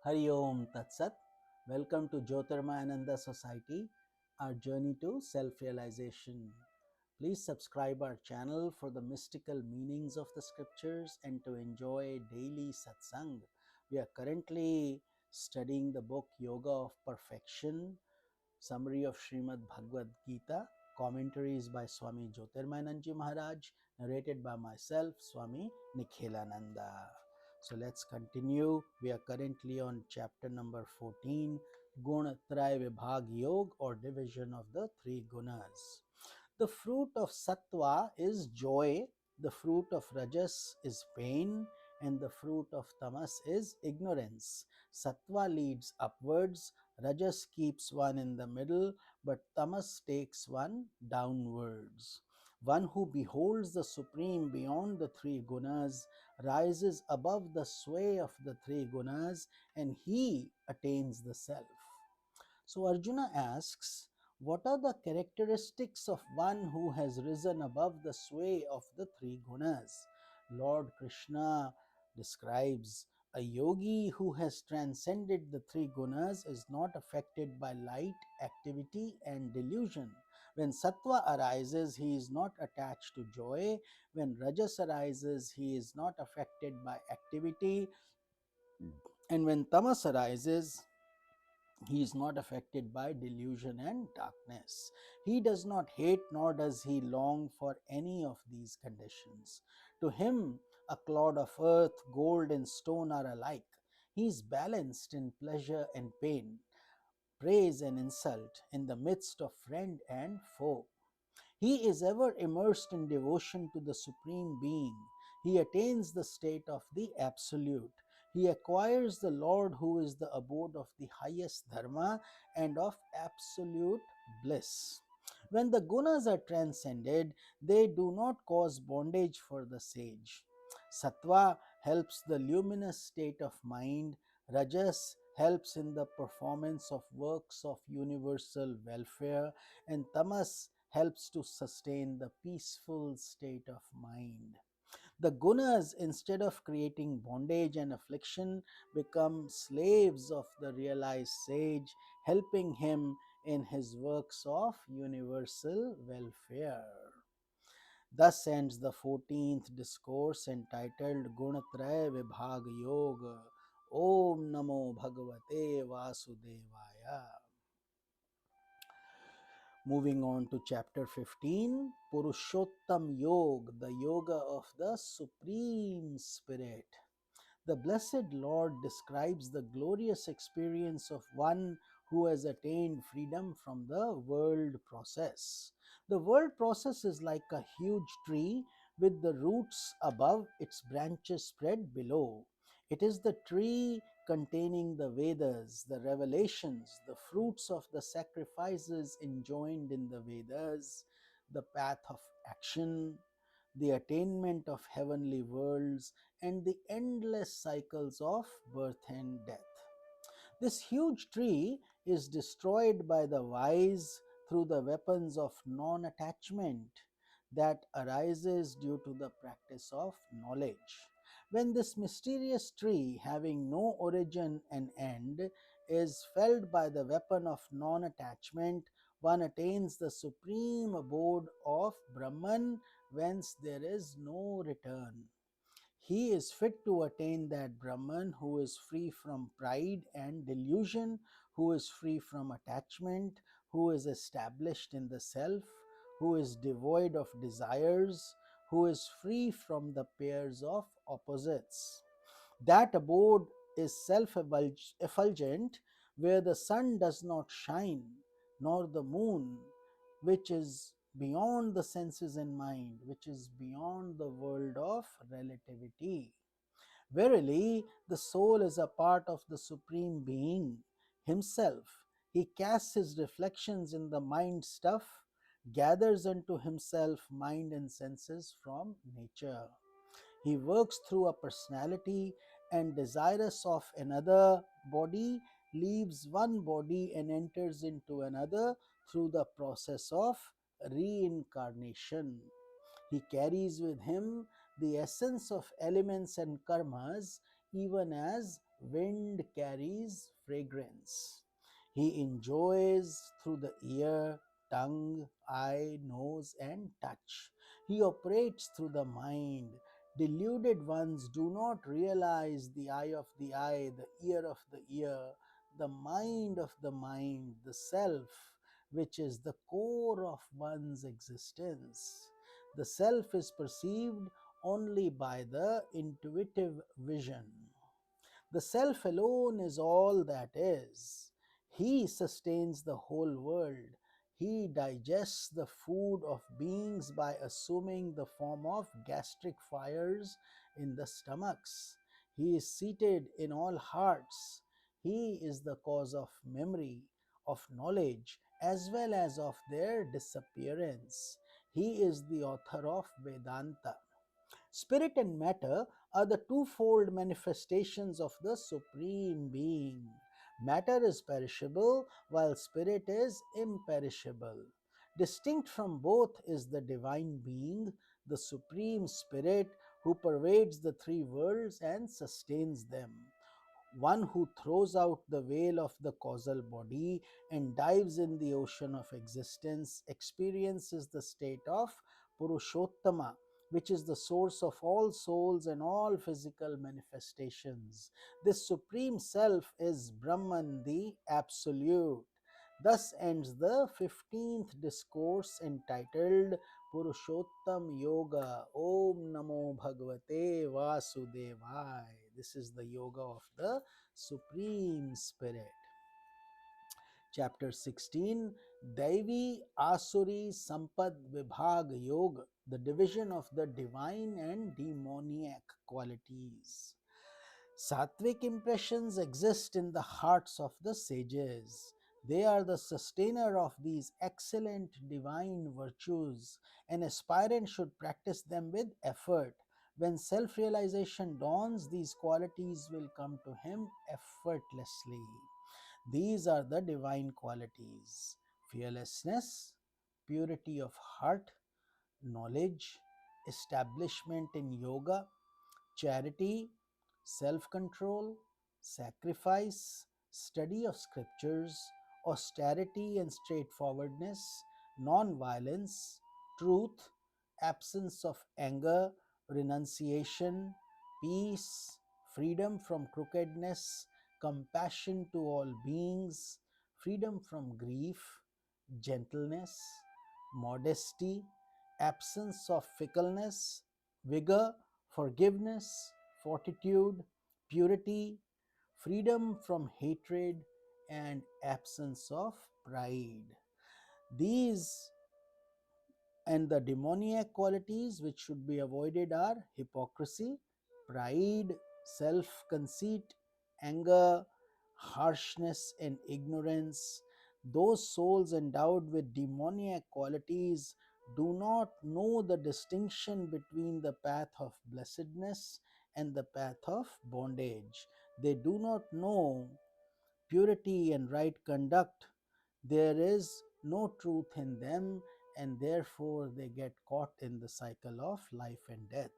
Hari Om Tat Sat. Welcome to Jyotirmayananda Society, our journey to self-realization. Please subscribe our channel for the mystical meanings of the scriptures and to enjoy daily satsang. We are currently studying the book Yoga of Perfection, summary of Srimad Bhagavad Gita, commentaries by Swami Jyotirmayananda Maharaj, narrated by myself, Swami Nikhilananda. So let's continue. We are currently on chapter number 14, Gun Tray Vibhag Yog, or division of the three gunas. The fruit of sattva is joy, the fruit of rajas is pain, and the fruit of tamas is ignorance. Sattva leads upwards, rajas keeps one in the middle, but tamas takes one downwards. One who beholds the Supreme beyond the three gunas rises above the sway of the three gunas, and he attains the self. So Arjuna asks, what are the characteristics of one who has risen above the sway of the three gunas? Lord Krishna describes a yogi who has transcended the three gunas is not affected by light, activity, and delusion. When sattva arises, he is not attached to joy. When rajas arises, he is not affected by activity. And when tamas arises, he is not affected by delusion and darkness. He does not hate nor does he long for any of these conditions. To him, a clod of earth, gold, and stone are alike. He is balanced in pleasure and pain, praise and insult, in the midst of friend and foe. He is ever immersed in devotion to the Supreme Being. He attains the state of the Absolute. He acquires the Lord who is the abode of the highest dharma and of absolute bliss. When the gunas are transcended, they do not cause bondage for the sage. Sattva helps the luminous state of mind. Rajas helps in the performance of works of universal welfare, and tamas helps to sustain the peaceful state of mind. The gunas, instead of creating bondage and affliction, become slaves of the realized sage, helping him in his works of universal welfare. Thus ends the 14th discourse entitled Gunatraya Vibhag Yoga. Om Namo Bhagavate Vasudevaya. Moving on to chapter 15, Purushottam Yoga, the yoga of the Supreme Spirit. The Blessed Lord describes the glorious experience of one who has attained freedom from the world process. The world process is like a huge tree with the roots above, its branches spread below. It is the tree containing the Vedas, the revelations, the fruits of the sacrifices enjoined in the Vedas, the path of action, the attainment of heavenly worlds, and the endless cycles of birth and death. This huge tree is destroyed by the wise through the weapons of non-attachment that arises due to the practice of knowledge. When this mysterious tree, having no origin and end, is felled by the weapon of non-attachment, one attains the supreme abode of Brahman, whence there is no return. He is fit to attain that Brahman who is free from pride and delusion, who is free from attachment, who is established in the self, who is devoid of desires, who is free from the pairs of opposites. That abode is self-effulgent, where the sun does not shine, nor the moon, which is beyond the senses and mind, which is beyond the world of relativity. Verily, the soul is a part of the Supreme Being Himself. He casts his reflections in the mind stuff, gathers unto himself mind and senses from nature. He works through a personality and, desirous of another body, leaves one body and enters into another through the process of reincarnation. He carries with him the essence of elements and karmas, even as wind carries fragrance. He enjoys through the ear, tongue, eye, nose, and touch. He operates through the mind. Deluded ones do not realize the eye of the eye, the ear of the ear, the mind of the mind, the self, which is the core of one's existence. The self is perceived only by the intuitive vision. The self alone is all that is. He sustains the whole world. He digests the food of beings by assuming the form of gastric fires in the stomachs. He is seated in all hearts. He is the cause of memory, of knowledge, as well as of their disappearance. He is the author of Vedanta. Spirit and matter are the twofold manifestations of the Supreme Being. Matter is perishable, while spirit is imperishable. Distinct from both is the Divine Being, the Supreme Spirit, who pervades the three worlds and sustains them. One who throws out the veil of the causal body and dives in the ocean of existence experiences the state of Purushottama, which is the source of all souls and all physical manifestations. This Supreme Self is Brahman, the Absolute. Thus ends the 15th discourse entitled Purushottam Yoga. Om Namo Bhagavate Vasudevaya. This is the yoga of the Supreme Spirit. Chapter 16, Daivi Asuri Sampad Vibhag Yoga, the division of the divine and demoniac qualities. Sattvic impressions exist in the hearts of the sages. They are the sustainer of these excellent divine virtues. An aspirant should practice them with effort. When self realization dawns, these qualities will come to him effortlessly. These are the divine qualities: fearlessness, purity of heart, knowledge, establishment in yoga, charity, self control, sacrifice, study of scriptures, austerity and straightforwardness, non violence, truth, absence of anger, renunciation, peace, freedom from crookedness, compassion to all beings, freedom from grief, gentleness, modesty, absence of fickleness, vigor, forgiveness, fortitude, purity, freedom from hatred, and absence of pride. These and the demoniac qualities which should be avoided are hypocrisy, pride, self conceit, anger, harshness, and ignorance. Those souls endowed with demoniac qualities do not know the distinction between the path of blessedness and the path of bondage. They do not know purity and right conduct. There is no truth in them, and therefore they get caught in the cycle of life and death.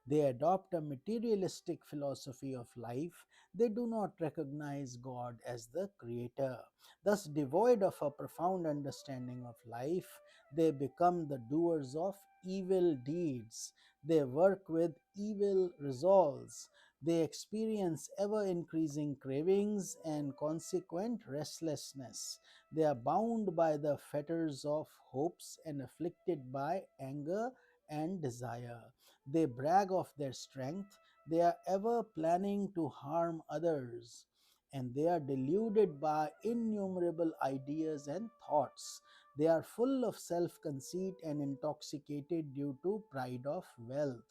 They adopt a materialistic philosophy of life. They do not recognize God as the creator. Thus, devoid of a profound understanding of life, they become the doers of evil deeds. They work with evil resolves. They experience ever increasing cravings and consequent restlessness. They are bound by the fetters of hopes and afflicted by anger and desire. They brag of their strength. They are ever planning to harm others. And they are deluded by innumerable ideas and thoughts. They are full of self conceit and intoxicated due to pride of wealth.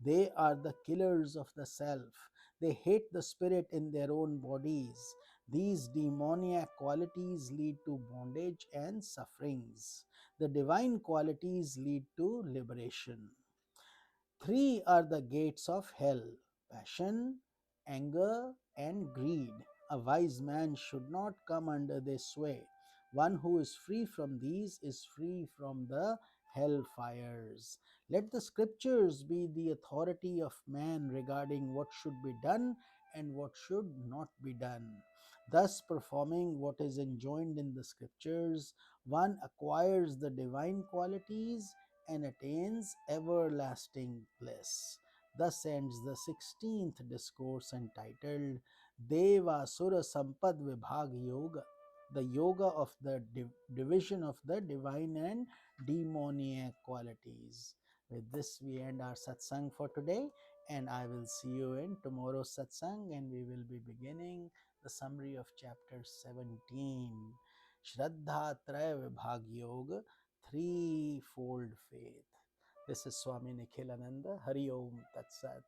They are the killers of the self. They hate the spirit in their own bodies. These demoniac qualities lead to bondage and sufferings. The divine qualities lead to liberation. Three are the gates of hell: passion, anger, and greed. A wise man should not come under their sway. One who is free from these is free from the hell fires. Let the scriptures be the authority of man regarding what should be done and what should not be done. Thus, performing what is enjoined in the scriptures, one acquires the divine qualities and attains everlasting bliss. Thus ends the 16th discourse entitled Deva Sura Sampad Vibhag Yoga, the yoga of the division of the divine and demoniac qualities. With this, we end our satsang for today, and I will see you in tomorrow's satsang, and we will be beginning the summary of chapter 17, Shraddha Traya Vibhag Yoga, threefold faith. This is Swami Nikhilananda. Hari Om Tat Sat.